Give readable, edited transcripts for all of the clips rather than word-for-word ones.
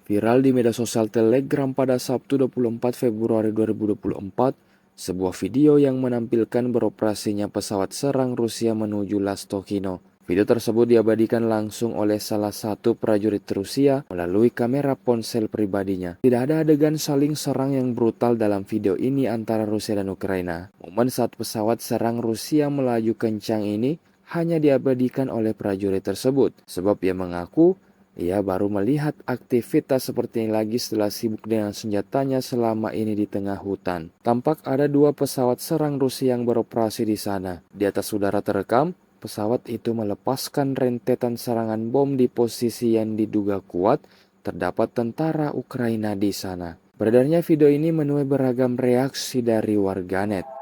Viral di media sosial Telegram pada Sabtu 24 Februari 2024, sebuah video yang menampilkan beroperasinya pesawat serang Rusia menuju Lastokino. Video tersebut diabadikan langsung oleh salah satu prajurit Rusia melalui kamera ponsel pribadinya. Tidak ada adegan saling serang yang brutal dalam video ini antara Rusia dan Ukraina. Momen saat pesawat serang Rusia melaju kencang ini hanya diabadikan oleh prajurit tersebut, sebab ia mengaku ia baru melihat aktivitas seperti ini lagi setelah sibuk dengan senjatanya selama ini di tengah hutan. Tampak ada dua pesawat serang Rusia yang beroperasi di sana. Di atas udara terekam, pesawat itu melepaskan rentetan serangan bom di posisi yang diduga kuat terdapat tentara Ukraina di sana. Beredarnya video ini menuai beragam reaksi dari warganet.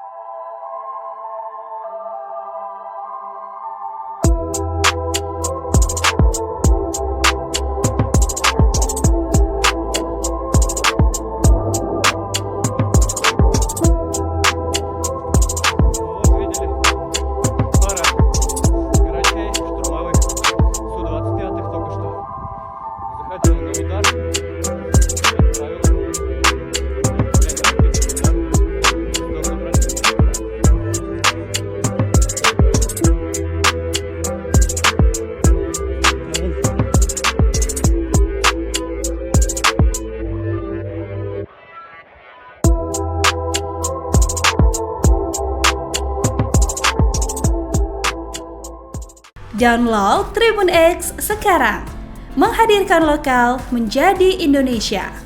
Download Tribun X sekarang, menghadirkan lokal menjadi Indonesia.